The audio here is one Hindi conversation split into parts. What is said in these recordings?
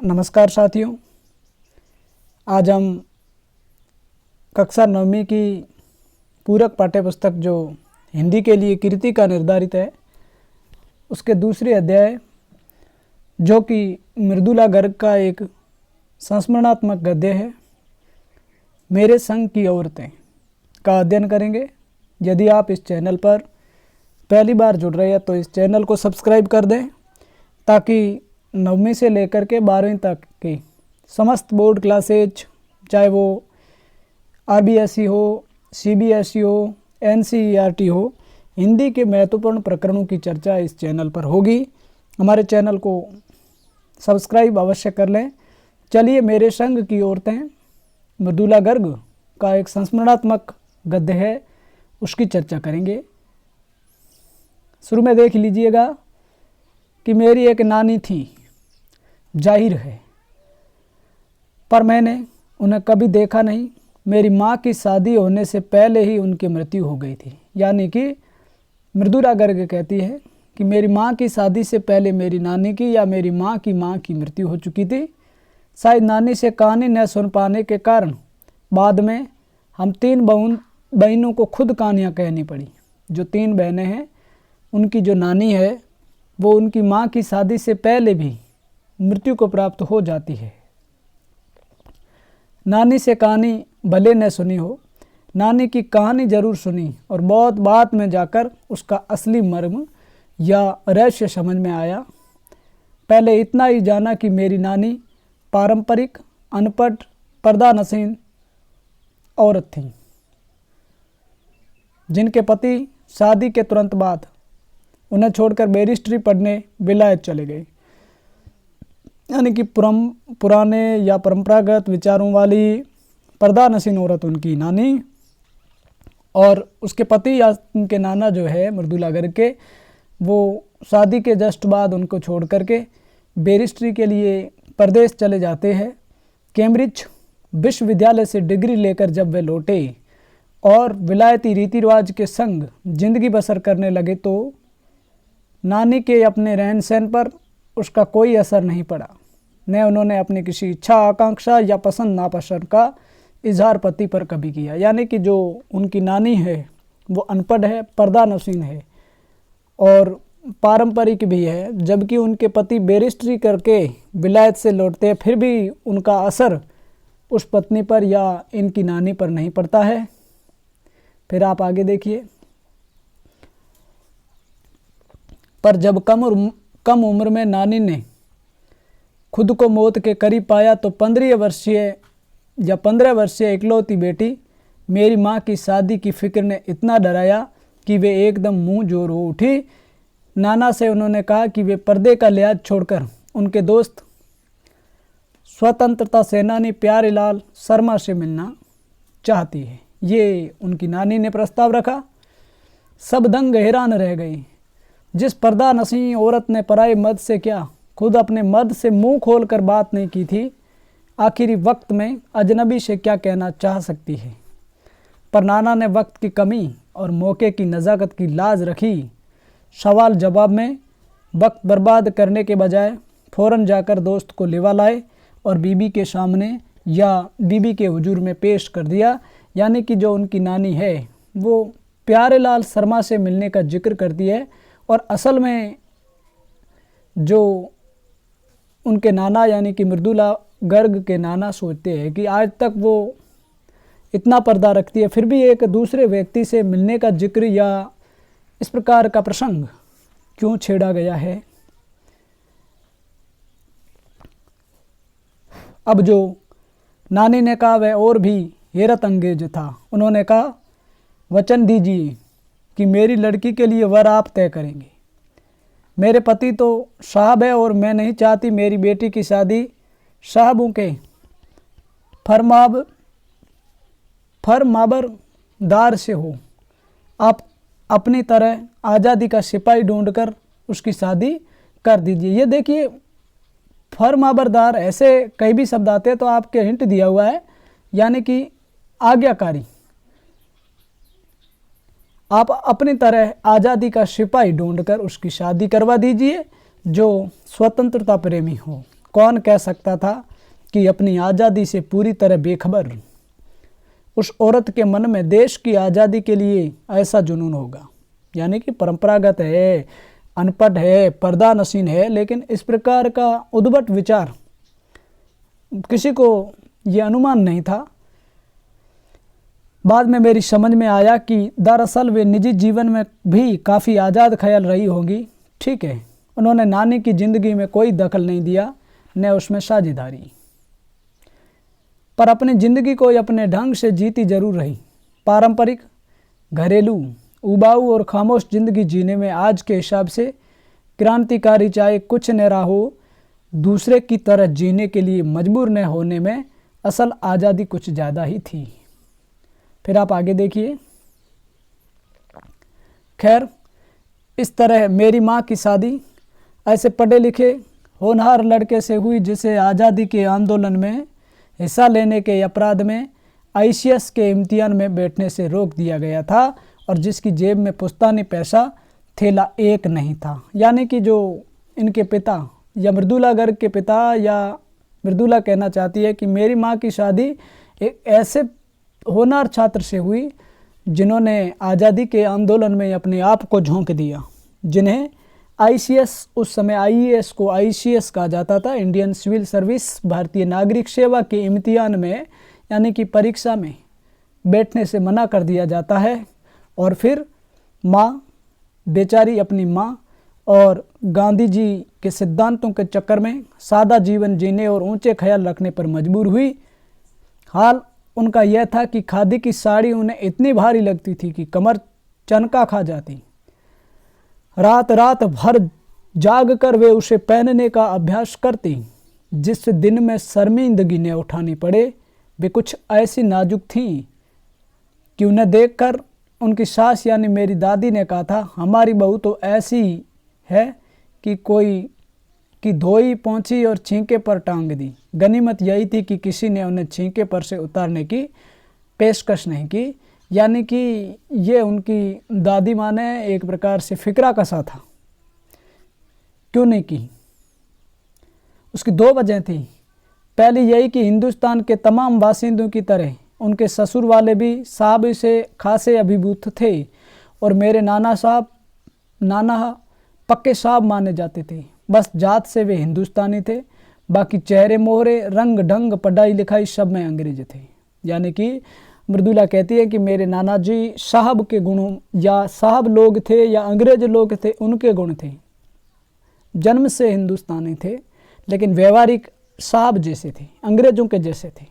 नमस्कार साथियों, आज हम कक्षा 9वीं की पूरक पाठ्यपुस्तक जो हिंदी के लिए कृति का निर्धारित है उसके दूसरे अध्याय जो कि मृदुला गर्ग का एक संस्मरणात्मक गद्य है, मेरे संग की औरतें का अध्ययन करेंगे। यदि आप इस चैनल पर पहली बार जुड़ रहे हैं तो इस चैनल को सब्सक्राइब कर दें ताकि 9वीं से लेकर के 12वीं तक की समस्त बोर्ड क्लासेज, चाहे वो RBSE हो, CBSE हो, NCERT हो, हिंदी के महत्वपूर्ण प्रकरणों की चर्चा इस चैनल पर होगी। हमारे चैनल को सब्सक्राइब अवश्य कर लें। चलिए, मेरे संग की औरतें मृदुला गर्ग का एक संस्मरणात्मक गद्य है, उसकी चर्चा करेंगे। शुरू में देख लीजिएगा कि मेरी एक नानी थी, जाहिर है, पर मैंने उन्हें कभी देखा नहीं। मेरी माँ की शादी होने से पहले ही उनकी मृत्यु हो गई थी। यानी कि मृदुला गर्ग कहती है कि मेरी माँ की शादी से पहले मेरी नानी की या मेरी माँ की मृत्यु हो चुकी थी। शायद नानी से कहानी न सुन पाने के कारण बाद में हम 3 बहनों को खुद कहानियाँ कहनी पड़ी। जो 3 बहनें हैं, उनकी जो नानी है वो उनकी माँ की शादी से पहले भी मृत्यु को प्राप्त हो जाती है। नानी से कहानी भले न सुनी हो, नानी की कहानी जरूर सुनी और बहुत बाद में जाकर उसका असली मर्म या रहस्य समझ में आया। पहले इतना ही जाना कि मेरी नानी पारंपरिक, अनपढ़, पर्दानशीन औरत थी, जिनके पति शादी के तुरंत बाद उन्हें छोड़कर बैरिस्ट्री पढ़ने विलायत चले गए। यानी कि पुराने या परंपरागत विचारों वाली पर्दानशीन औरत उनकी नानी, और उसके पति या उनके नाना जो है मृदुला गर्ग के, वो शादी के जस्ट बाद उनको छोड़ करके बैरिस्ट्री के लिए परदेश चले जाते हैं। कैम्ब्रिज विश्वविद्यालय से डिग्री लेकर जब वे लौटे और विलायती रीति रिवाज के संग जिंदगी बसर करने लगे तो नानी के अपने रहन सहन पर उसका कोई असर नहीं पड़ा। न उन्होंने अपनी किसी इच्छा, आकांक्षा या पसंद नापसंद का इजहार पति पर कभी किया। यानी कि जो उनकी नानी है वो अनपढ़ है, पर्दानशीन है और पारंपरिक भी है, जबकि उनके पति बैरिस्ट्री करके विलायत से लौटते हैं, फिर भी उनका असर उस पत्नी पर या इनकी नानी पर नहीं पड़ता है। फिर आप आगे देखिए। पर जब कम उम्र में नानी ने खुद को मौत के करीब पाया तो 15 वर्षीय इकलौती बेटी मेरी माँ की शादी की फिक्र ने इतना डराया कि वे एकदम मुंह जोर हो उठी। नाना से उन्होंने कहा कि वे पर्दे का लिहाज छोड़कर उनके दोस्त स्वतंत्रता सेनानी प्यारेलाल शर्मा से मिलना चाहती है। ये उनकी नानी ने प्रस्ताव रखा। सब दंग हैरान रह गई। जिस पर्दानशीन औरत ने पराये मर्द से क्या, खुद अपने मर्द से मुंह खोलकर बात नहीं की थी, आखिरी वक्त में अजनबी से क्या कहना चाह सकती है। पर नाना ने वक्त की कमी और मौके की नज़ाकत की लाज रखी। सवाल जवाब में वक्त बर्बाद करने के बजाय फ़ौरन जाकर दोस्त को लेवा लाए और बीबी के सामने या बीबी के हुजूर में पेश कर दिया। यानी कि जो उनकी नानी है वो प्यारेलाल शर्मा से मिलने का जिक्र करती है और असल में जो उनके नाना यानी कि मृदुला गर्ग के नाना सोचते हैं कि आज तक वो इतना पर्दा रखती है, फिर भी एक दूसरे व्यक्ति से मिलने का जिक्र या इस प्रकार का प्रसंग क्यों छेड़ा गया है। अब जो नानी ने कहा वह और भी हैरत अंगेज था। उन्होंने कहा, वचन दीजिए कि मेरी लड़की के लिए वर आप तय करेंगे। मेरे पति तो साहब है और मैं नहीं चाहती मेरी बेटी की शादी साहबों के फरमाबरदार से हो। आप अपनी तरह आज़ादी का सिपाही ढूंढकर उसकी शादी कर दीजिए। ये देखिए, फरमाबरदार ऐसे कई भी शब्द आते हैं तो आपके हिंट दिया हुआ है, यानी कि आज्ञाकारी। आप अपनी तरह आज़ादी का सिपाही ढूंढकर उसकी शादी करवा दीजिए जो स्वतंत्रता प्रेमी हो। कौन कह सकता था कि अपनी आज़ादी से पूरी तरह बेखबर उस औरत के मन में देश की आज़ादी के लिए ऐसा जुनून होगा। यानी कि परंपरागत है, अनपढ़ है, पर्दा नशीन है, लेकिन इस प्रकार का उद्भट विचार किसी को ये अनुमान नहीं था। बाद में मेरी समझ में आया कि दरअसल वे निजी जीवन में भी काफ़ी आज़ाद ख्याल रही होंगी। ठीक है, उन्होंने नानी की ज़िंदगी में कोई दखल नहीं दिया, न उसमें साझेदारी, पर अपनी ज़िंदगी को अपने ढंग से जीती जरूर रही। पारंपरिक, घरेलू, उबाऊ और खामोश ज़िंदगी जीने में आज के हिसाब से क्रांतिकारी चाहे कुछ न रहा हो, दूसरे की तरह जीने के लिए मजबूर न होने में असल आज़ादी कुछ ज़्यादा ही थी। फिर आप आगे देखिए। खैर, इस तरह मेरी माँ की शादी ऐसे पढ़े लिखे होनहार लड़के से हुई जिसे आज़ादी के आंदोलन में हिस्सा लेने के अपराध में ICS के इम्तिहान में बैठने से रोक दिया गया था और जिसकी जेब में पुश्तैनी पैसा थैला एक नहीं था। यानी कि जो इनके पिता या मृदुला गर्ग के पिता या मृदुला कहना चाहती है कि मेरी माँ की शादी एक ऐसे होनहार छात्र से हुई जिन्होंने आज़ादी के आंदोलन में अपने आप को झोंक दिया, जिन्हें ICS, उस समय IAS को ICS कहा जाता था, इंडियन सिविल सर्विस, भारतीय नागरिक सेवा के इम्तिहान में यानी कि परीक्षा में बैठने से मना कर दिया जाता है। और फिर माँ बेचारी अपनी माँ और गांधी जी के सिद्धांतों के चक्कर में सादा जीवन जीने और ऊंचे ख्याल रखने पर मजबूर हुई। हाल उनका यह था कि खादी की साड़ी उन्हें इतनी भारी लगती थी कि कमर चनका खा जाती। रात रात भर जाग कर वे उसे पहनने का अभ्यास करती, जिससे दिन में शर्मिंदगी न उठानी पड़े। वे कुछ ऐसी नाजुक थीं कि उन्हें देखकर उनकी सास यानी मेरी दादी ने कहा था, हमारी बहू तो ऐसी है कि कोई की धोई पहुंची और छींके पर टांग दी। गनीमत यही थी कि किसी ने उन्हें छींके पर से उतारने की पेशकश नहीं की। यानी कि ये उनकी दादी माँ ने एक प्रकार से फिक्रा कसा था, क्यों नहीं की। उसकी दो वजह थी। पहली यही कि हिंदुस्तान के तमाम बासिंदों की तरह उनके ससुर वाले भी साहब से खासे अभिभूत थे और मेरे नाना पक्के साहब माने जाते थे। बस जात से वे हिंदुस्तानी थे, बाकी चेहरे मोहरे, रंग ढंग, पढ़ाई लिखाई सब में अंग्रेज थे। यानी कि मृदुला कहती है कि मेरे नाना जी साहब के गुणों या साहब लोग थे या अंग्रेज लोग थे, उनके गुण थे। जन्म से हिंदुस्तानी थे लेकिन व्यवहारिक साहब जैसे थे, अंग्रेजों के जैसे थे।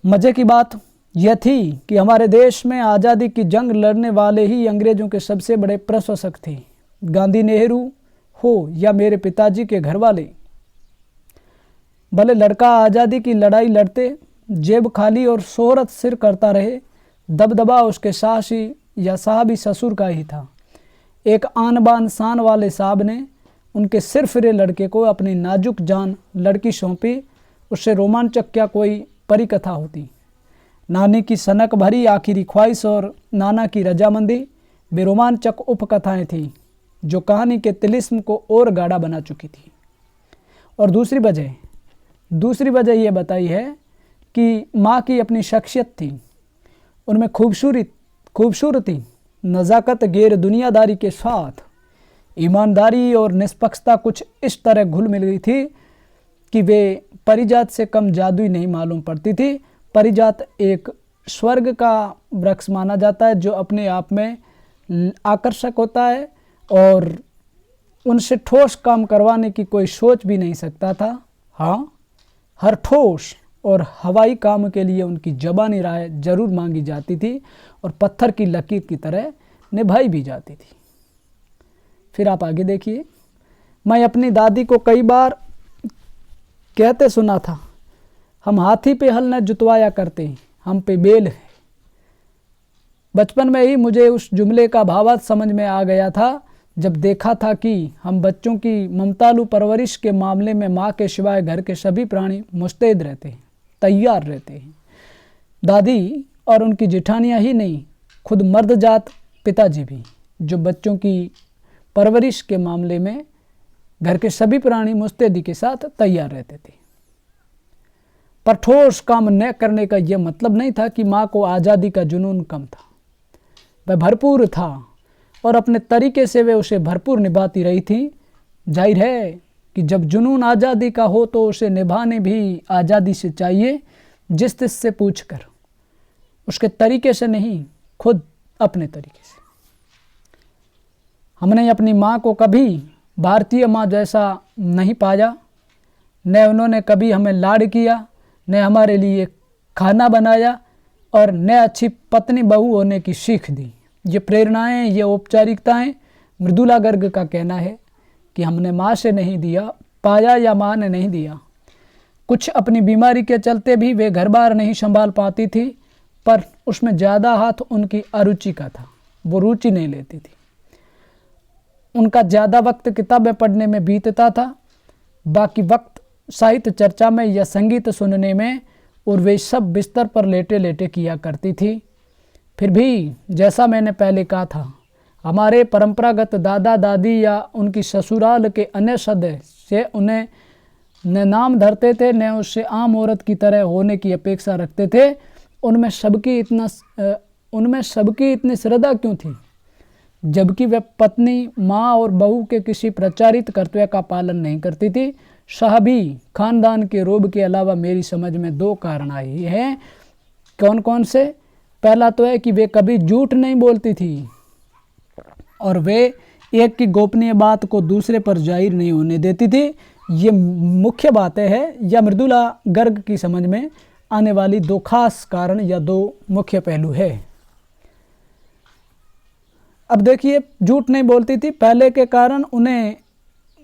मजे की बात यह थी कि हमारे देश में आज़ादी की जंग लड़ने वाले ही अंग्रेजों के सबसे बड़े प्रशंसक थे, गांधी नेहरू हो या मेरे पिताजी के घर वाले। भले लड़का आज़ादी की लड़ाई लड़ते जेब खाली और शोहरत सिर करता रहे, दबदबा उसके साहसी या साहबी ससुर का ही था। एक आन बान शान वाले साहब ने उनके सिर फिरे लड़के को अपनी नाजुक जान लड़की सौंपी। उससे रोमांचक क्या कोई परिकथा होती। नानी की सनक भरी आखिरी ख्वाहिश और नाना की रजामंदी बेरोमांचक उपकथाएं थीं जो कहानी के तिलिस्म को और गाढ़ा बना चुकी थी। और दूसरी वजह यह बताई है कि माँ की अपनी शख्सियत थी, उनमें खूबसूरती, नज़ाकत, गैर दुनियादारी के साथ ईमानदारी और निष्पक्षता कुछ इस तरह घुल मिल गई थी कि वे परिजात से कम जादुई नहीं मालूम पड़ती थी। परिजात एक स्वर्ग का वृक्ष माना जाता है जो अपने आप में आकर्षक होता है और उनसे ठोस काम करवाने की कोई सोच भी नहीं सकता था। हाँ, हर ठोस और हवाई काम के लिए उनकी ज़बानी राय जरूर मांगी जाती थी और पत्थर की लकीर की तरह निभाई भी जाती थी। फिर आप आगे देखिए। मैं अपनी दादी को कई बार कहते सुना था, हम हाथी पे हल न जुतवाया करते, हम पे बेल है। बचपन में ही मुझे उस जुमले का भावार्थ समझ में आ गया था जब देखा था कि हम बच्चों की ममतालू परवरिश के मामले में माँ के सिवाय घर के सभी प्राणी मुस्तैद रहते हैं, तैयार रहते हैं। दादी और उनकी जेठानियाँ ही नहीं, खुद मर्द जात पिताजी भी, जो बच्चों की परवरिश के मामले में घर के सभी प्राणी मुस्तैदी के साथ तैयार रहते थे। पर ठोस काम न करने का यह मतलब नहीं था कि माँ को आज़ादी का जुनून कम था। वह भरपूर था और अपने तरीके से वे उसे भरपूर निभाती रही थी। जाहिर है कि जब जुनून आज़ादी का हो तो उसे निभाने भी आज़ादी से चाहिए, जिस तिस से पूछ कर, उसके तरीके से नहीं, खुद अपने तरीके से। हमने अपनी माँ को कभी भारतीय माँ जैसा नहीं पाया, न उन्होंने कभी हमें लाड किया, न हमारे लिए खाना बनाया और न अच्छी पत्नी बहू होने की सीख दी। ये प्रेरणाएं, ये औपचारिकताएं मृदुला गर्ग का कहना है कि हमने माँ से नहीं दिया पाया या माँ ने नहीं दिया। कुछ अपनी बीमारी के चलते भी वे घर बार नहीं संभाल पाती थी, पर उसमें ज़्यादा हाथ उनकी अरुचि का था। वो रुचि नहीं लेती थी। उनका ज़्यादा वक्त किताबें पढ़ने में बीतता था, बाकी वक्त साहित्य चर्चा में या संगीत सुनने में, और वे सब बिस्तर पर लेटे लेटे किया करती थी। फिर भी जैसा मैंने पहले कहा था, हमारे परंपरागत दादा दादी या उनकी ससुराल के अन्य सदस्य उन्हें न नाम धरते थे, न उससे आम औरत की तरह होने की अपेक्षा रखते थे। उनमें सबकी इतनी श्रद्धा क्यों थी, जबकि वह पत्नी, माँ और बहू के किसी प्रचारित कर्तव्य का पालन नहीं करती थी। साहबी खानदान के रोब के अलावा मेरी समझ में दो कारण आए हैं। कौन कौन से? पहला तो है कि वे कभी झूठ नहीं बोलती थी और वे एक की गोपनीय बात को दूसरे पर जाहिर नहीं होने देती थी। ये मुख्य बातें हैं या मृदुला गर्ग की समझ में आने वाली दो खास कारण या दो मुख्य पहलू है। अब देखिए, झूठ नहीं बोलती थी, पहले के कारण उन्हें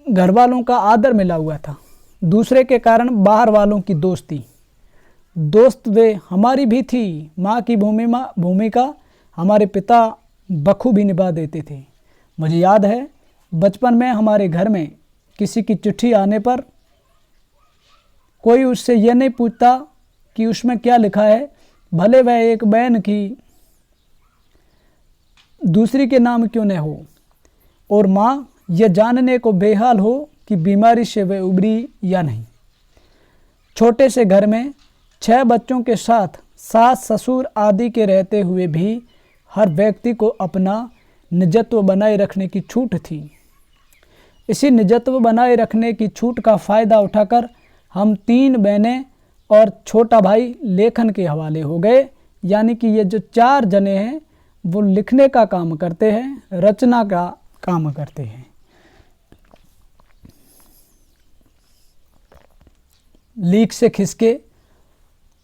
घर वालों का आदर मिला हुआ था, दूसरे के कारण बाहर वालों की दोस्ती। दोस्त वे हमारी भी थी। माँ की भूमिका हमारे पिता बखूबी निभा देते थे। मुझे याद है बचपन में हमारे घर में किसी की चिट्ठी आने पर कोई उससे यह नहीं पूछता कि उसमें क्या लिखा है, भले वह एक बहन की दूसरी के नाम क्यों न हो, और माँ यह जानने को बेहाल हो कि बीमारी से वह उबरी या नहीं। छोटे से घर में 6 बच्चों के साथ सास ससुर आदि के रहते हुए भी हर व्यक्ति को अपना निजत्व बनाए रखने की छूट थी। इसी निजत्व बनाए रखने की छूट का फ़ायदा उठाकर हम 3 बहनें और छोटा भाई लेखन के हवाले हो गए। यानी कि ये जो 4 जने हैं वो लिखने का काम करते हैं, रचना का काम करते हैं। लीक से खिसके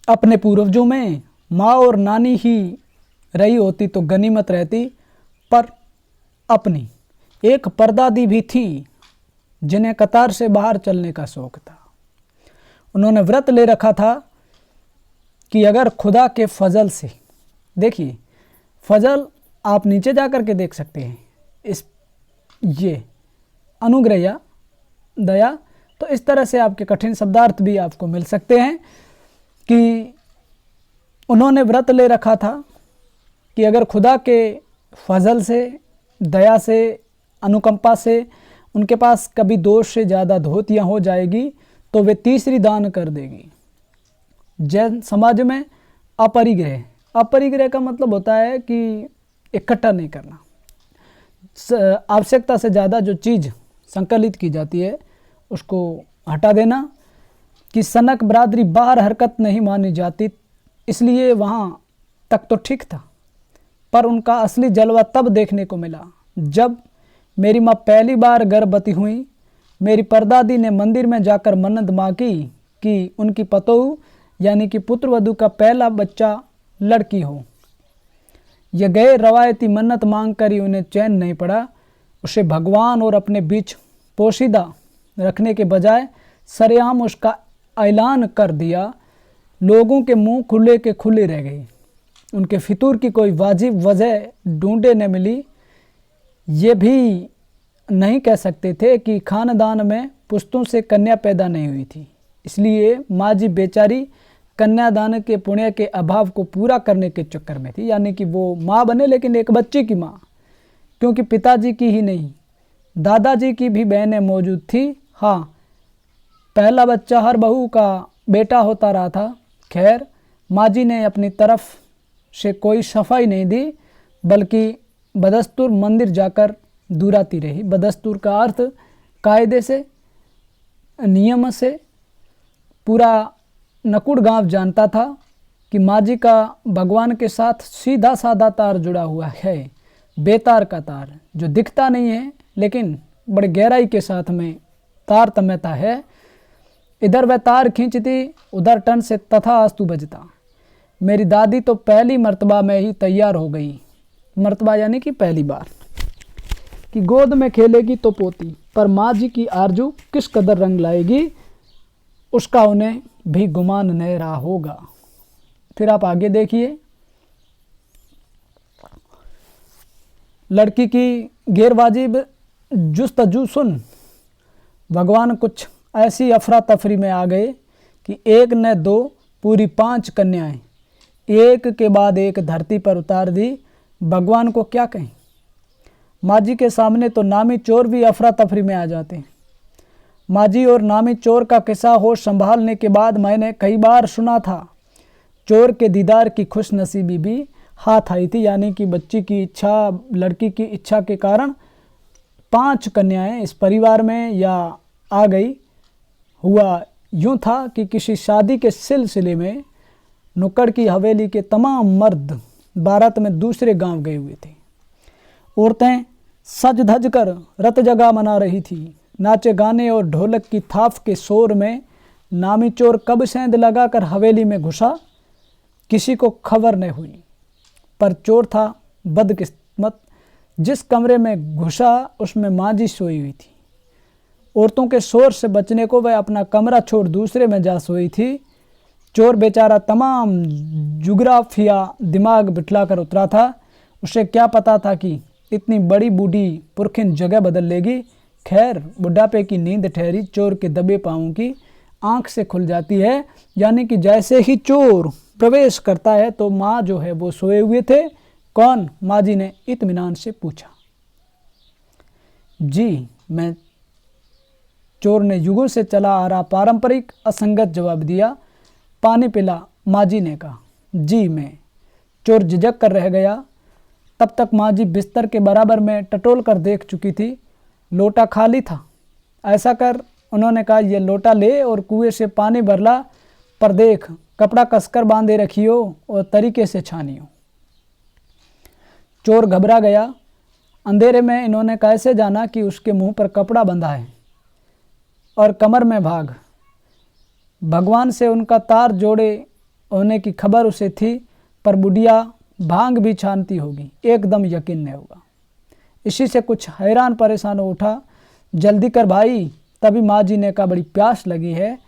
अपने पूर्वजों में माँ और नानी ही रही होती तो गनीमत रहती, पर अपनी एक परदादी भी थी जिन्हें कतार से बाहर चलने का शौक था। उन्होंने व्रत ले रखा था कि अगर खुदा के फजल से, देखिए फजल आप नीचे जा कर के देख सकते हैं, ये अनुग्रह या दया, तो इस तरह से आपके कठिन शब्दार्थ भी आपको मिल सकते हैं कि उन्होंने व्रत ले रखा था कि अगर खुदा के फजल से, दया से, अनुकंपा से उनके पास कभी 2 से ज़्यादा धोतियाँ हो जाएगी तो वे तीसरी दान कर देगी। जैन समाज में अपरिग्रह का मतलब होता है कि इकट्ठा नहीं करना, आवश्यकता से ज़्यादा जो चीज़ संकलित की जाती है उसको हटा देना। कि सनक बरादरी बाहर हरकत नहीं मानी जाती, इसलिए वहाँ तक तो ठीक था, पर उनका असली जलवा तब देखने को मिला जब मेरी माँ पहली बार गर्भवती हुई। मेरी परदादी ने मंदिर में जाकर मन्नत मांगी कि उनकी पतोहू यानी कि पुत्रवधू का पहला बच्चा लड़की हो। यह गैर रवायती मन्नत मांग कर ही उन्हें चैन नहीं पड़ा। उसे भगवान और अपने बीच पोशीदा रखने के बजाय सरेआम उसका ऐलान कर दिया। लोगों के मुंह खुले के खुले रह गए। उनके फितूर की कोई वाजिब वजह ढूंढे न मिली। ये भी नहीं कह सकते थे कि खानदान में पुश्तों से कन्या पैदा नहीं हुई थी, इसलिए माँ जी बेचारी कन्यादान के पुण्य के अभाव को पूरा करने के चक्कर में थी। यानी कि वो माँ बने लेकिन एक बच्चे की माँ, क्योंकि पिताजी की ही नहीं दादाजी की भी बहनें मौजूद थी। हाँ, पहला बच्चा हर बहू का बेटा होता रहा था। खैर, माँ जी ने अपनी तरफ से कोई सफाई नहीं दी, बल्कि बदस्तूर मंदिर जाकर दुराती रही। बदस्तूर का अर्थ कायदे से, नियम से। पूरा नकुड़ गांव जानता था कि माँ जी का भगवान के साथ सीधा साधा तार जुड़ा हुआ है, बेतार का तार जो दिखता नहीं है लेकिन बड़ी गहराई के साथ में तार तमता है। इधर वह तार खींचती, उधर टन से तथास्तु बजता। मेरी दादी तो पहली मर्तबा में ही तैयार हो गई। मर्तबा यानी कि पहली बार कि गोद में खेलेगी तो पोती, पर माँ जी की आरजू किस कदर रंग लाएगी उसका उन्हें भी गुमान नहीं रहा होगा। फिर आप आगे देखिए, लड़की की गैरवाजिब जुस्तजू सुन भगवान कुछ ऐसी अफरा तफरी में आ गए कि एक न दो पूरी 5 कन्याएं एक के बाद एक धरती पर उतार दी। भगवान को क्या कहें। माँ जी के सामने तो नामी चोर भी अफरा तफरी में आ जाते हैं। माँ जी और नामी चोर का किस्सा होश संभालने के बाद मैंने कई बार सुना था। चोर के दीदार की खुश नसीबी भी हाथ आई थी, यानी कि बच्ची की इच्छा, लड़की की इच्छा के कारण 5 कन्याएं इस परिवार में या आ गई। हुआ यूँ था कि किसी शादी के सिलसिले में नुक्कड़ की हवेली के तमाम मर्द बारात में दूसरे गांव गए हुए थे। औरतें सज धज कर रत जगह मना रही थी। नाचे गाने और ढोलक की थाप के शोर में नामी चोर कब सेंध लगाकर हवेली में घुसा, किसी को खबर न हुई। पर चोर था बदकिस्मत, जिस कमरे में घुसा उसमें माँ जी सोई हुई थी। औरतों के शोर से बचने को वह अपना कमरा छोड़ दूसरे में जा सोई थी। चोर बेचारा तमाम जुग्राफिया दिमाग बिठलाकर उतरा था। उसे क्या पता था कि इतनी बड़ी बूढ़ी पुरखिन जगह बदल लेगी। खैर, बुढ़ापे की नींद ठहरी चोर के दबे पाँवों की आंख से खुल जाती है, यानी कि जैसे ही चोर प्रवेश करता है तो माँ जो है वो सोए हुए थे। कौन? माँ जी ने इत्मीनान से पूछा। जी मैं। चोर ने युगों से चला आ रहा पारंपरिक असंगत जवाब दिया। पानी पिला? माँ जी ने कहा। जी मैं। चोर झिझक कर रह गया। तब तक माँ जी बिस्तर के बराबर में टटोल कर देख चुकी थी। लोटा खाली था। ऐसा कर, उन्होंने कहा, ये लोटा ले और कुएं से पानी भर ला, पर देख कपड़ा कसकर बांधे रखियो और तरीके से छानियो। चोर घबरा गया। अंधेरे में इन्होंने कैसे जाना कि उसके मुंह पर कपड़ा बंधा है और कमर में भाग। भगवान से उनका तार जोड़े होने की खबर उसे थी, पर बुढ़िया भांग भी छानती होगी, एकदम यकीन नहीं होगा। इसी से कुछ हैरान परेशान हो उठा। जल्दी कर भाई। तभी माँ जी ने कहा, बड़ी प्यास लगी है,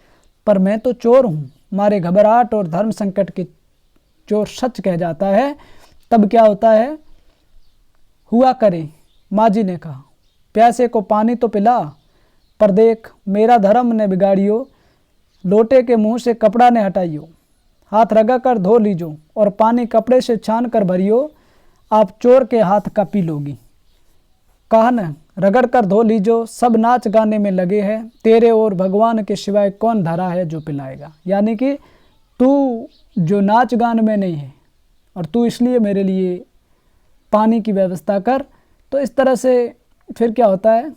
पर मैं तो चोर हूँ। मारे घबराहट और धर्म संकट के चोर सच कह जाता है। तब क्या होता है? हुआ करे। माँ जी ने कहा, प्यासे को पानी तो पिला, पर देख मेरा धर्म ने बिगाड़ियो। लोटे के मुंह से कपड़ा ने हटाइयो, हाथ रगा कर धो लीजो और पानी कपड़े से छान कर भरियो। आप चोर के हाथ का पी लोगी। कहा न, रगड़ कर धो लीजो। सब नाच गाने में लगे हैं, तेरे और भगवान के सिवाय कौन धरा है जो पिलाएगा। यानी कि तू जो नाच गान में नहीं है और तू इसलिए मेरे लिए पानी की व्यवस्था कर। तो इस तरह से फिर क्या होता है,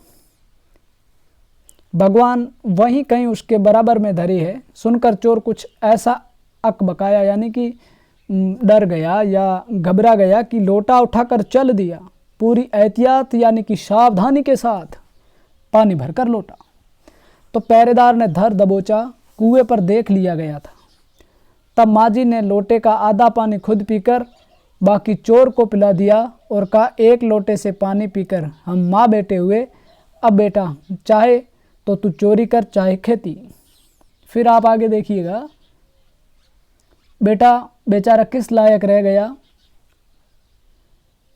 भगवान वहीं कहीं उसके बराबर में धरे है। सुनकर चोर कुछ ऐसा अकबकाया, यानी कि डर गया या घबरा गया कि लोटा उठाकर चल दिया। पूरी एहतियात यानी कि सावधानी के साथ पानी भरकर लोटा। तो पहरेदार ने धर दबोचा, कुएं पर देख लिया गया था। तब माँ जी ने लोटे का आधा पानी खुद पीकर बाकी चोर को पिला दिया और कहा, एक लोटे से पानी पीकर हम माँ बेटे हुए। अब बेटा, चाहे तो तू चोरी कर, चाहे खेती। फिर आप आगे देखिएगा, बेटा बेचारा किस लायक रह गया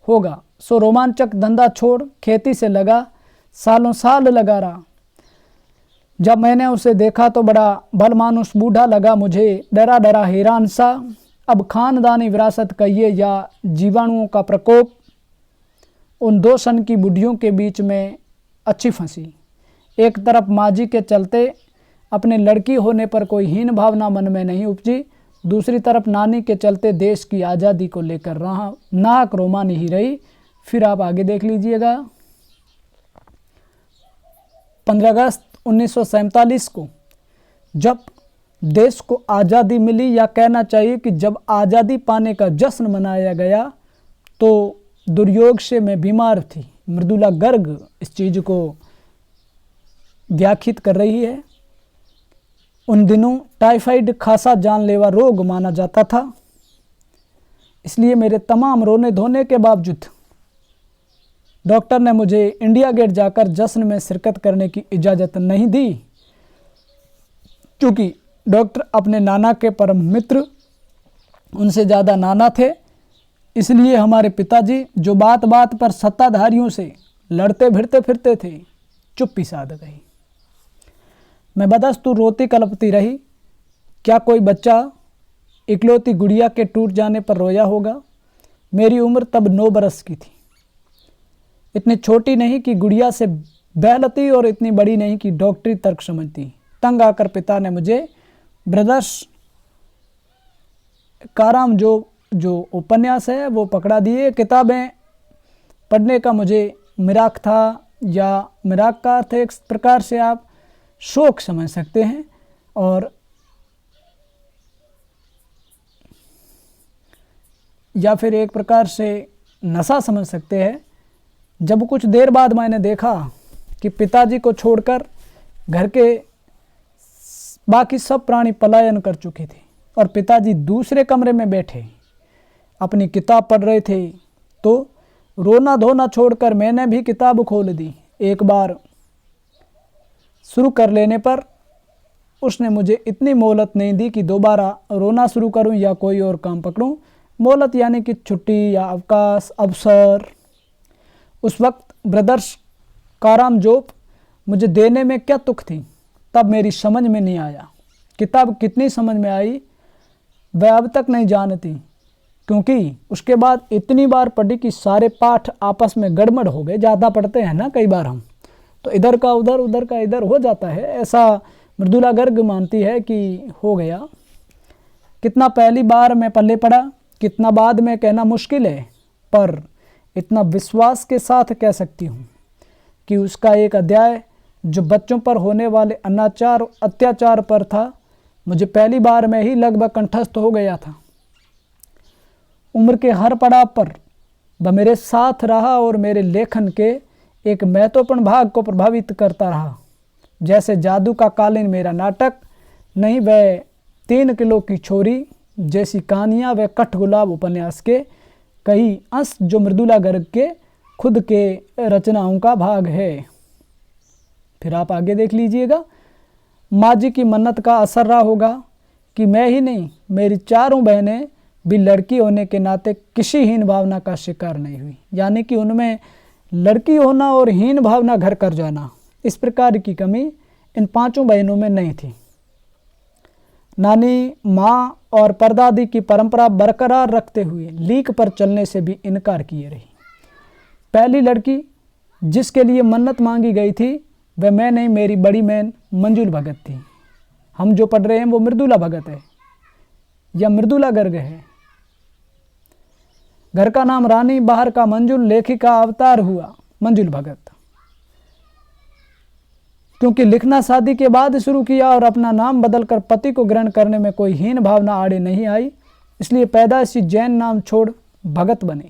होगा, सो रोमांचक धंधा छोड़ खेती से लगा। सालों साल लगा रहा। जब मैंने उसे देखा तो बड़ा भलमानुस बूढ़ा लगा मुझे, डरा डरा हैरान सा। अब खानदानी विरासत कहिए या जीवाणुओं का प्रकोप, उन 2 सन की बुढ़ियों के बीच में अच्छी फंसी। एक तरफ माँ जी के चलते अपने लड़की होने पर कोई हीन भावना मन में नहीं उपजी, दूसरी तरफ नानी के चलते देश की आज़ादी को लेकर रहा नाक रोमानी ही रही। फिर आप आगे देख लीजिएगा। 15 अगस्त 1947 को जब देश को आज़ादी मिली, या कहना चाहिए कि जब आज़ादी पाने का जश्न मनाया गया, तो दुर्योग से मैं बीमार थी। मृदुला गर्ग इस चीज़ को व्याख्यात कर रही है। उन दिनों टाइफाइड खासा जानलेवा रोग माना जाता था, इसलिए मेरे तमाम रोने धोने के बावजूद डॉक्टर ने मुझे इंडिया गेट जाकर जश्न में शिरकत करने की इजाज़त नहीं दी, क्योंकि डॉक्टर अपने नाना के परम मित्र, उनसे ज़्यादा नाना थे। इसलिए हमारे पिताजी, जो बात बात पर सत्ताधारियों से लड़ते भिड़ते फिरते थे, चुप्पी साध गई। मैं बदस्तूर रोती कलपती रही। क्या कोई बच्चा इकलौती गुड़िया के टूट जाने पर रोया होगा? मेरी उम्र तब 9 बरस की थी। इतनी छोटी नहीं कि गुड़िया से बहलती और इतनी बड़ी नहीं कि डॉक्टरी तर्क समझती। तंग आकर पिता ने मुझे ब्रदर्स काराम जो उपन्यास है वो पकड़ा दिए। किताबें पढ़ने का मुझे मिराक था, या मिराक का अर्थ एक प्रकार से आप शौक समझ सकते हैं, और या फिर एक प्रकार से नशा समझ सकते हैं। जब कुछ देर बाद मैंने देखा कि पिताजी को छोड़कर घर के बाकी सब प्राणी पलायन कर चुके थे और पिताजी दूसरे कमरे में बैठे अपनी किताब पढ़ रहे थे, तो रोना धोना छोड़कर मैंने भी किताब खोल दी। एक बार शुरू कर लेने पर उसने मुझे इतनी मोहलत नहीं दी कि दोबारा रोना शुरू करूं या कोई और काम पकड़ूं। मोहलत यानी कि छुट्टी या अवकाश, अवसर। उस वक्त ब्रदर्स कारामजोप मुझे देने में क्या तुक थी, तब मेरी समझ में नहीं आया। किताब कितनी समझ में आई वह अब तक नहीं जानती, क्योंकि उसके बाद इतनी बार पढ़ी कि सारे पाठ आपस में गड़बड़ हो गए। ज़्यादा पढ़ते हैं ना कई बार हम, तो इधर का उधर, उधर का इधर हो जाता है। ऐसा मृदुला गर्ग मानती है कि हो गया। कितना पहली बार मैं पल्ले पड़ा, कितना बाद में कहना मुश्किल है, पर इतना विश्वास के साथ कह सकती हूँ कि उसका एक अध्याय जो बच्चों पर होने वाले अनाचार और अत्याचार पर था, मुझे पहली बार में ही लगभग कंठस्थ हो गया था। उम्र के हर पड़ाव पर वह मेरे साथ रहा और मेरे लेखन के एक महत्वपूर्ण भाग को प्रभावित करता रहा। जैसे जादू का कालीन मेरा नाटक नहीं, वह 3 किलो की छोरी जैसी कहानियाँ, वह कठगुलाब उपन्यास के कई अंश जो मृदुला गर्ग के खुद के रचनाओं का भाग है। फिर आप आगे देख लीजिएगा। माँ जी की मन्नत का असर रहा होगा कि मैं ही नहीं, मेरी चारों बहनें भी लड़की होने के नाते किसी हीन भावना का शिकार नहीं हुई। यानी कि उनमें लड़की होना और हीन भावना घर कर जाना, इस प्रकार की कमी इन 5 बहनों में नहीं थी। नानी, माँ और परदादी की परंपरा बरकरार रखते हुए लीक पर चलने से भी इनकार किए रही। पहली लड़की जिसके लिए मन्नत मांगी गई थी वह मैं नहीं, मेरी बड़ी बहन मंजुल भगत थी। हम जो पढ़ रहे हैं वो मृदुला भगत है या मृदुला गर्ग है। घर का नाम रानी, बाहर का मंजुल, लेखिका अवतार हुआ मंजुल भगत। क्योंकि लिखना शादी के बाद शुरू किया और अपना नाम बदलकर पति को ग्रहण करने में कोई हीन भावना आड़े नहीं आई, इसलिए पैदाइशी जैन नाम छोड़ भगत बने।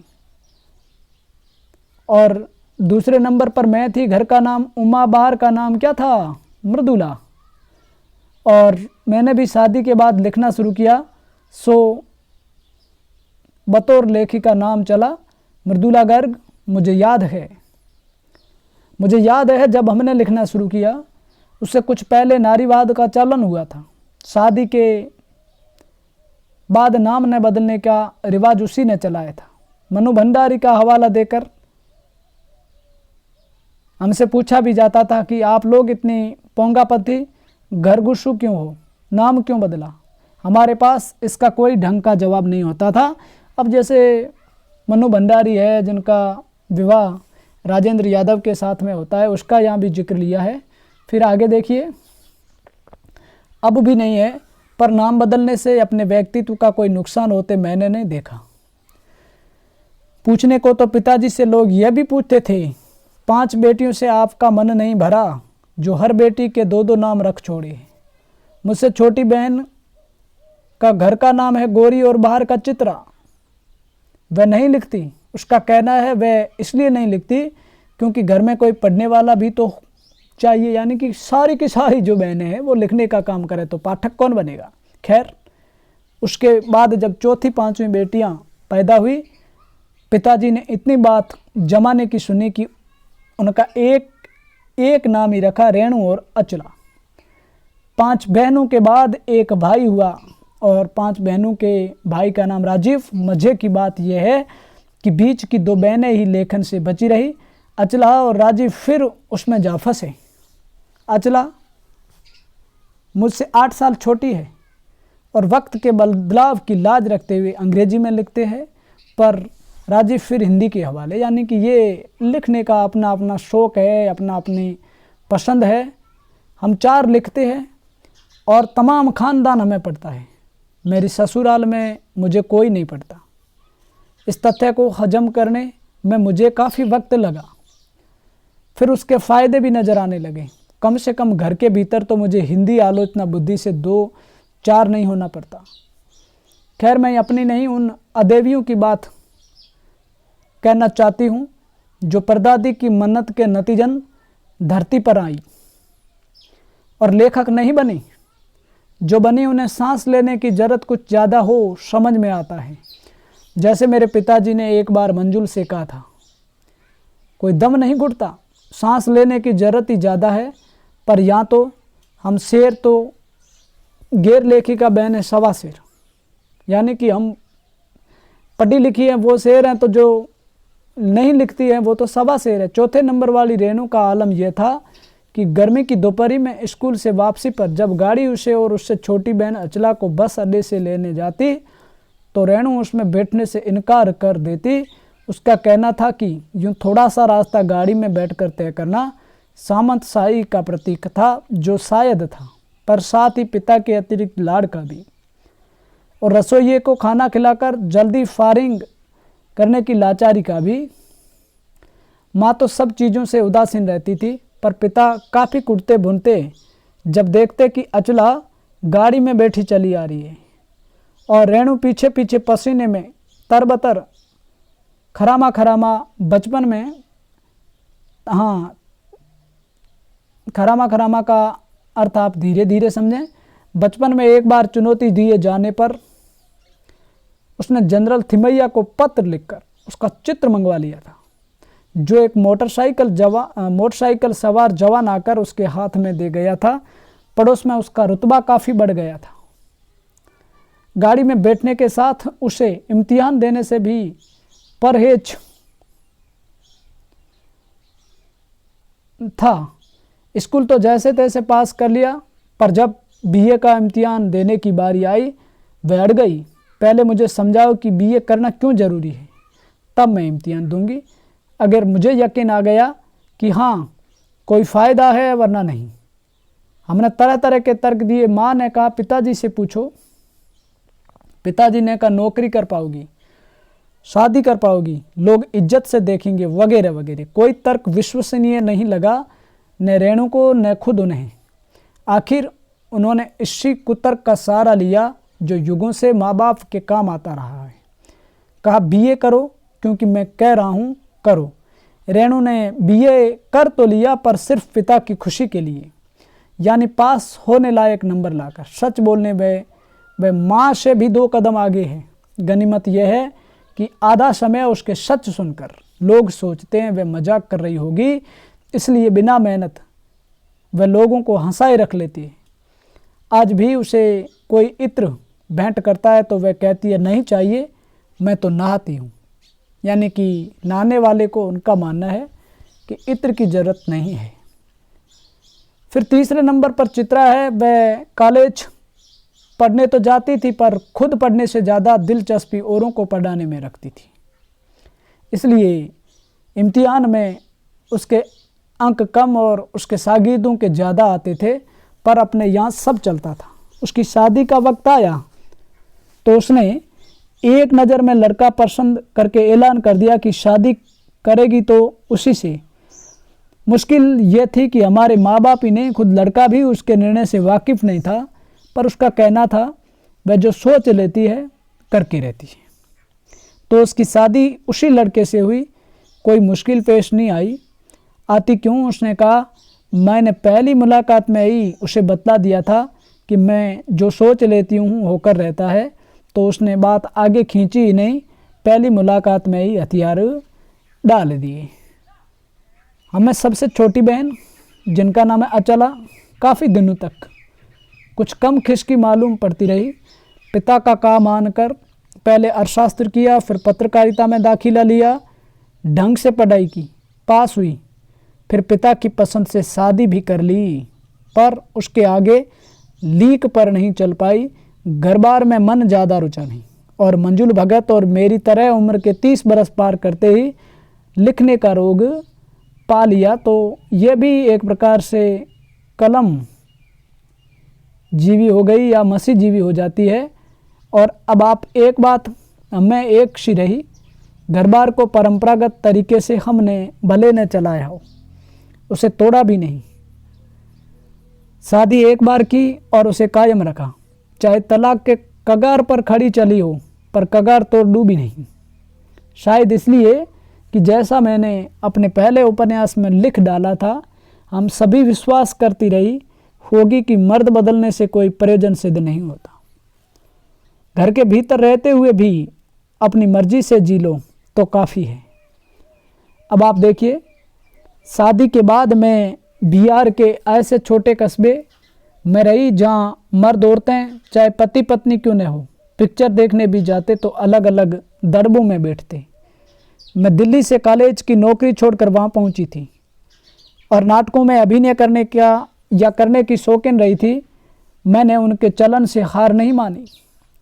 और दूसरे नंबर पर मैं थी। घर का नाम उमा, बाहर का नाम क्या था? मृदुला। और मैंने भी शादी के बाद लिखना शुरू किया, सो बतौर लेखिका नाम चला मृदुला गर्ग। मुझे याद है जब हमने लिखना शुरू किया उससे कुछ पहले नारीवाद का चलन हुआ था। शादी के बाद नाम न बदलने का रिवाज उसी ने चलाया था। मनु भंडारी का हवाला देकर हमसे पूछा भी जाता था कि आप लोग इतनी पोंगापति घरगुस्सू क्यों हो, नाम क्यों बदला? हमारे पास इसका कोई ढंग का जवाब नहीं होता था। अब जैसे मनु भंडारी है जिनका विवाह राजेंद्र यादव के साथ में होता है, उसका यहाँ भी जिक्र लिया है। फिर आगे देखिए, अब भी नहीं है, पर नाम बदलने से अपने व्यक्तित्व का कोई नुकसान होते मैंने नहीं देखा। पूछने को तो पिताजी से लोग यह भी पूछते थे, 5 बेटियों से आपका मन नहीं भरा, जो हर बेटी के 2-2 नाम रख छोड़े। मुझसे छोटी बहन का घर का नाम है गौरी और बाहर का चित्रा। वह नहीं लिखती। उसका कहना है वह इसलिए नहीं लिखती क्योंकि घर में कोई पढ़ने वाला भी तो चाहिए, यानी कि सारी की सारी जो बहनें हैं वो लिखने का काम करे तो पाठक कौन बनेगा। खैर, उसके बाद जब 4थी 5वीं बेटियां पैदा हुई, पिताजी ने इतनी बात जमाने की सुनी कि उनका एक नाम ही रखा, रेणु और अचला। 5 बहनों के बाद एक भाई हुआ और 5 बहनों के भाई का नाम राजीव। मज़े की बात यह है कि बीच की 2 बहनें ही लेखन से बची रही। अचला और राजीव फिर उसमें जा फंसे। अचला मुझसे 8 साल छोटी है और वक्त के बदलाव की लाज रखते हुए अंग्रेजी में लिखते हैं, पर राजीव फिर हिंदी के हवाले, यानी कि ये लिखने का अपना अपना शौक़ है, अपना अपनी पसंद है। हम 4 लिखते हैं और तमाम ख़ानदान हमें पढ़ता है। मेरी ससुराल में मुझे कोई नहीं पढ़ता। इस तथ्य को हजम करने में मुझे काफ़ी वक्त लगा। फिर उसके फ़ायदे भी नज़र आने लगे। कम से कम घर के भीतर तो मुझे हिंदी आलोचना बुद्धि से 2-4 नहीं होना पड़ता। खैर, मैं अपनी नहीं, उन अदेवियों की बात कहना चाहती हूँ जो परदादी की मन्नत के नतीजन धरती पर आई और लेखक नहीं बनी। जो बनी उन्हें सांस लेने की ज़रूरत कुछ ज़्यादा हो, समझ में आता है। जैसे मेरे पिताजी ने एक बार मंजुल से कहा था, कोई दम नहीं घुटता, सांस लेने की ज़रूरत ही ज़्यादा है। पर यहाँ तो हम शेर तो गैर लेखिका बहन है 1.25 शेर, यानी कि हम पढ़ी लिखी है वो शेर हैं, तो जो नहीं लिखती है वो तो 1.25 शेर है। 4थे नंबर वाली रेणु का आलम यह था कि गर्मी की दोपहरी में स्कूल से वापसी पर जब गाड़ी उसे और उससे छोटी बहन अचला को बस अड्डे से लेने जाती तो रेणु उसमें बैठने से इनकार कर देती। उसका कहना था कि यूँ थोड़ा सा रास्ता गाड़ी में बैठकर तय करना सामंतशाही का प्रतीक था, जो शायद था, पर साथ ही पिता के अतिरिक्त लाड़ का भी, और रसोइये को खाना खिलाकर जल्दी फारिग करने की लाचारी का भी। माँ तो सब चीज़ों से उदासीन रहती थी, पर पिता काफ़ी कुटते भुनते जब देखते कि अचला गाड़ी में बैठी चली आ रही है और रेणु पीछे पीछे पसीने में तरबतर खरामा खरामा। बचपन में, हाँ, खरामा खरामा का अर्थ आप धीरे धीरे समझें। बचपन में एक बार चुनौती दिए जाने पर उसने जनरल थिमैया को पत्र लिखकर उसका चित्र मंगवा लिया था, जो एक मोटरसाइकिल सवार जवान आकर उसके हाथ में दे गया था। पड़ोस में उसका रुतबा काफ़ी बढ़ गया था। गाड़ी में बैठने के साथ उसे इम्तिहान देने से भी परहेज था। स्कूल तो जैसे तैसे पास कर लिया, पर जब बीए का इम्तिहान देने की बारी आई वह अड़ गई। पहले मुझे समझाओ कि बीए करना क्यों ज़रूरी है, तब मैं इम्तिहान दूंगी। अगर मुझे यकीन आ गया कि हाँ कोई फ़ायदा है वरना नहीं। हमने तरह तरह के तर्क दिए। माँ ने कहा पिताजी से पूछो। पिताजी ने कहा नौकरी कर पाओगी, शादी कर पाओगी, लोग इज्जत से देखेंगे, वगैरह वगैरह। कोई तर्क विश्वसनीय नहीं लगा, न रेणु को न खुद उन्हें। आखिर उन्होंने इसी कुतर्क का सहारा लिया जो युगों से माँ बाप के काम आता रहा है। कहा बीए करो क्योंकि मैं कह रहा हूँ करो। रेणु ने बीए कर तो लिया, पर सिर्फ पिता की खुशी के लिए, यानी पास होने लायक नंबर लाकर। सच बोलने वह माँ से भी 2 कदम आगे है। गनीमत यह है कि आधा समय उसके सच सुनकर लोग सोचते हैं वह मजाक कर रही होगी, इसलिए बिना मेहनत वह लोगों को हंसाए रख लेती है। आज भी उसे कोई इत्र भेंट करता है तो वह कहती है नहीं चाहिए, मैं तो नहाती हूँ। यानी कि नहाने वाले को उनका मानना है कि इत्र की ज़रूरत नहीं है। फिर तीसरे नंबर पर चित्रा है। वह कॉलेज पढ़ने तो जाती थी, पर खुद पढ़ने से ज़्यादा दिलचस्पी औरों को पढ़ाने में रखती थी। इसलिए इम्तिहान में उसके अंक कम और उसके शागिर्दों के ज़्यादा आते थे, पर अपने यहाँ सब चलता था। उसकी शादी का वक्त आया तो उसने एक नज़र में लड़का पसंद करके ऐलान कर दिया कि शादी करेगी तो उसी से। मुश्किल ये थी कि हमारे माँ बाप ही नहीं, खुद लड़का भी उसके निर्णय से वाकिफ़ नहीं था, पर उसका कहना था वह जो सोच लेती है करके रहती है। तो उसकी शादी उसी लड़के से हुई। कोई मुश्किल पेश नहीं आई। आती क्यों? उसने कहा, मैंने पहली मुलाकात में ही उसे बतला दिया था कि मैं जो सोच लेती हूँ होकर रहता है। तो उसने बात आगे खींची ही नहीं, पहली मुलाकात में ही हथियार डाल दिए। हमें सबसे छोटी बहन, जिनका नाम है अचला, काफ़ी दिनों तक कुछ कम खिसकी मालूम पड़ती रही। पिता का काम मानकर पहले अर्थशास्त्र किया, फिर पत्रकारिता में दाखिला लिया, ढंग से पढ़ाई की, पास हुई, फिर पिता की पसंद से शादी भी कर ली, पर उसके आगे लीक पर नहीं चल पाई। घर बार में मन ज़्यादा रुचा नहीं और मंजुल भगत और मेरी तरह उम्र के 30 बरस पार करते ही लिखने का रोग पा लिया। तो यह भी एक प्रकार से कलम जीवी हो गई या मसीह जीवी हो जाती है। और अब आप एक बात मैं एक सी रही, घर बार को परंपरागत तरीके से हमने भले न चलाया हो, उसे तोड़ा भी नहीं। शादी एक बार की और उसे कायम रखा, चाहे तलाक के कगार पर खड़ी चली हो, पर कगार तोड़ डूबी नहीं। शायद इसलिए कि जैसा मैंने अपने पहले उपन्यास में लिख डाला था, हम सभी विश्वास करती रही होगी कि मर्द बदलने से कोई प्रयोजन सिद्ध नहीं होता। घर के भीतर रहते हुए भी अपनी मर्जी से जी लो तो काफ़ी है। अब आप देखिए, शादी के बाद मैं बिहार के ऐसे छोटे कस्बे में रही जहाँ मर्द औरतें चाहे पति पत्नी क्यों न हो, पिक्चर देखने भी जाते तो अलग अलग दड़बों में बैठते। मैं दिल्ली से कॉलेज की नौकरी छोड़कर वहाँ पहुँची थी और नाटकों में अभिनय करने की शौकीन रही थी। मैंने उनके चलन से हार नहीं मानी।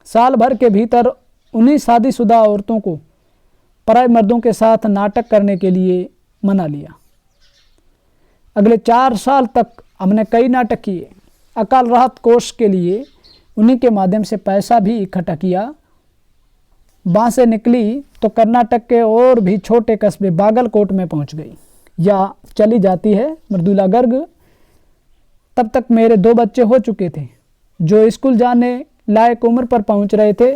साल भर के भीतर उन्हीं शादीशुदा औरतों को पराए मर्दों के साथ नाटक करने के लिए मना लिया। अगले 4 साल तक हमने कई नाटक किए। अकाल राहत कोष के लिए उन्हीं के माध्यम से पैसा भी इकट्ठा किया। वहाँ से निकली तो कर्नाटक के और भी छोटे कस्बे बागलकोट में पहुँच गई या चली जाती है मृदुला गर्ग। तब तक मेरे 2 बच्चे हो चुके थे जो स्कूल जाने लायक उम्र पर पहुँच रहे थे,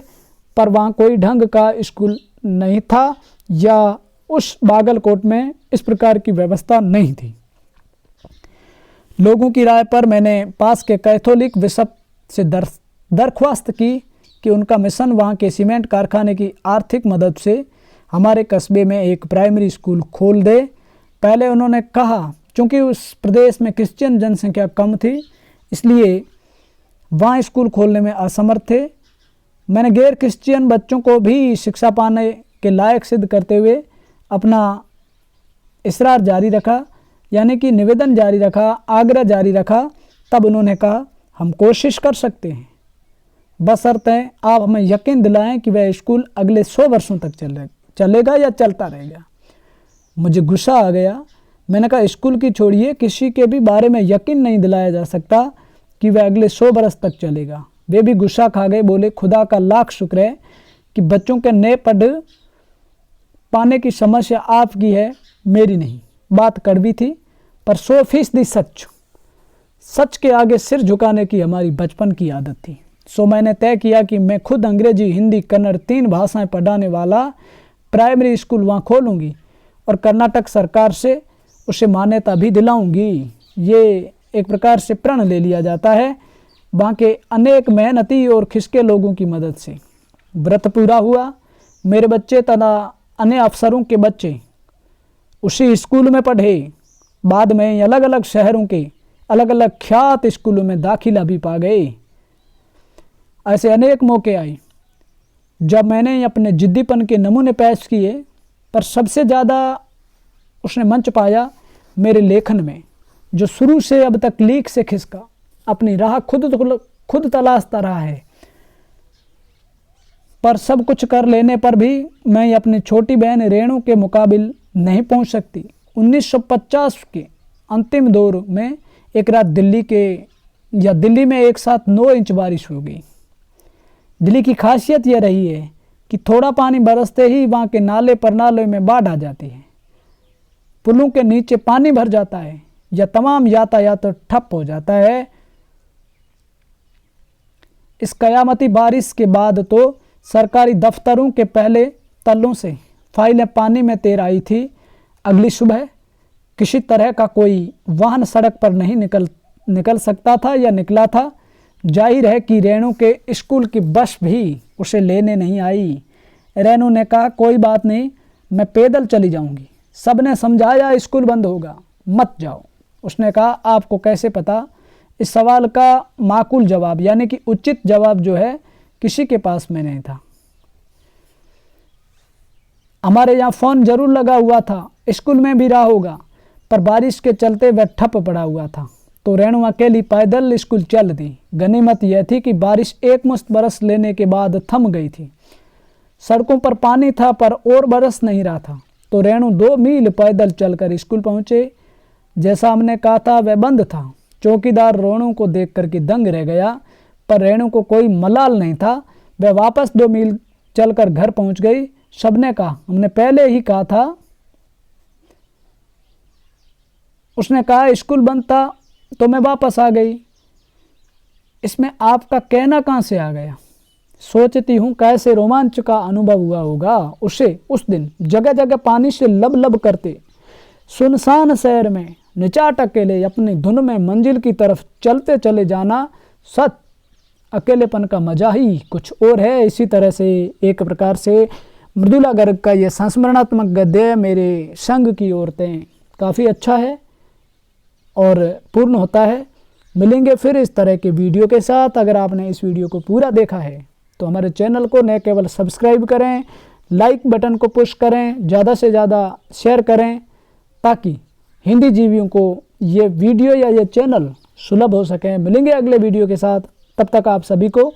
पर वहाँ कोई ढंग का स्कूल नहीं था या उस बागलकोट में इस प्रकार की व्यवस्था नहीं थी। लोगों की राय पर मैंने पास के कैथोलिक बिशप से दरख्वास्त की कि उनका मिशन वहाँ के सीमेंट कारखाने की आर्थिक मदद से हमारे कस्बे में एक प्राइमरी स्कूल खोल दे। पहले उन्होंने कहा चूँकि उस प्रदेश में क्रिश्चियन जनसंख्या कम थी, इसलिए वहाँ स्कूल खोलने में असमर्थ थे। मैंने गैर क्रिश्चियन बच्चों को भी शिक्षा पाने के लायक सिद्ध करते हुए अपना इसरार जारी रखा, यानी कि निवेदन जारी रखा, आग्रह जारी रखा। तब उन्होंने कहा, हम कोशिश कर सकते हैं, बशर्ते आप हमें यकीन दिलाएं कि वह स्कूल अगले 100 वर्षों तक चलेगा या चलता रहेगा। मुझे गुस्सा आ गया। मैंने कहा, स्कूल की छोड़िए, किसी के भी बारे में यकीन नहीं दिलाया जा सकता कि वह अगले 100 बरस तक चलेगा। वे भी गुस्सा खा गए, बोले, खुदा का लाख शुक्र है कि बच्चों के नए पढ़ पाने की समस्या आपकी है, मेरी नहीं। बात कड़वी थी पर 100% सच के आगे सिर झुकाने की हमारी बचपन की आदत थी। सो मैंने तय किया कि मैं खुद अंग्रेजी, हिंदी, कन्नड़ 3 भाषाएं पढ़ाने वाला प्राइमरी स्कूल वहाँ खोलूँगी और कर्नाटक सरकार से उसे मान्यता भी दिलाऊंगी। ये एक प्रकार से प्रण ले लिया जाता है वहाँ के अनेक मेहनती और खिसके लोगों की मदद से। व्रत पूरा हुआ। मेरे बच्चे तथा अन्य अफसरों के बच्चे उसी स्कूल में पढ़े। बाद में अलग अलग शहरों के अलग अलग ख्यात स्कूलों में दाखिला भी पा गए। ऐसे अनेक मौके आए जब मैंने अपने जिद्दीपन के नमूने पेश किए, पर सबसे ज़्यादा उसने मंच पाया मेरे लेखन में, जो शुरू से अब तक लीक से खिसका, अपनी राह खुद तलाशता रहा है। पर सब कुछ कर लेने पर भी मैं अपनी छोटी बहन रेणु के मुकाबिल नहीं पहुंच सकती। 1950 के अंतिम दौर में एक रात दिल्ली में एक साथ 9 इंच बारिश हो गई। दिल्ली की खासियत यह रही है कि थोड़ा पानी बरसते ही वहाँ के नाले परनाले में बाढ़ आ जाती है, पुलों के नीचे पानी भर जाता है या तमाम यातायात ठप हो जाता है। इस कयामती बारिश के बाद तो सरकारी दफ्तरों के पहले तल्लों से फाइलें पानी में तैर आई थी। अगली सुबह किसी तरह का कोई वाहन सड़क पर नहीं निकल सकता था या निकला था। जाहिर है कि रेणु के स्कूल की बस भी उसे लेने नहीं आई। रेणु ने कहा, कोई बात नहीं, मैं पैदल चली जाऊंगी। सबने समझाया, स्कूल बंद होगा, मत जाओ। उसने कहा, आपको कैसे पता? इस सवाल का माकूल जवाब यानी कि उचित जवाब जो है किसी के पास में नहीं था। हमारे यहाँ फ़ोन जरूर लगा हुआ था, स्कूल में भी रहा होगा, पर बारिश के चलते वह ठप पड़ा हुआ था, तो रेणु अकेली पैदल स्कूल चल दी। गनीमत यह थी कि बारिश एक मुश्त बरस लेने के बाद थम गई थी। सड़कों पर पानी था पर और बरस नहीं रहा था, तो रेणु 2 मील पैदल चलकर स्कूल पहुँचे। जैसा हमने कहा था वह बंद था। चौकीदार रेणु को देख कर के दंग रह गया, पर रेणु को कोई मलाल नहीं था। वह वापस 2 मील चलकर घर पहुँच गई। सबने कहा, हमने पहले ही कहा था। उसने कहा, स्कूल बंद था तो मैं वापस आ गई। इसमें आपका कहना कहाँ से आ गया? सोचती हूँ कैसे रोमांच का अनुभव हुआ होगा उसे उस दिन। जगह जगह पानी से लब लब करते सुनसान शहर में निचाट अकेले अपनी धुन में मंजिल की तरफ चलते चले जाना, सच अकेलेपन का मजा ही कुछ और है। इसी तरह से एक प्रकार से मृदुला गर्ग का यह संस्मरणात्मक गद्य मेरे संग की औरतें काफ़ी अच्छा है और पूर्ण होता है। मिलेंगे फिर इस तरह के वीडियो के साथ। अगर आपने इस वीडियो को पूरा देखा है तो हमारे चैनल को न केवल सब्सक्राइब करें, लाइक बटन को पुश करें, ज़्यादा से ज़्यादा शेयर करें, ताकि हिंदी जीवियों को ये वीडियो या ये चैनल सुलभ हो सके। मिलेंगे अगले वीडियो के साथ, तब तक आप सभी को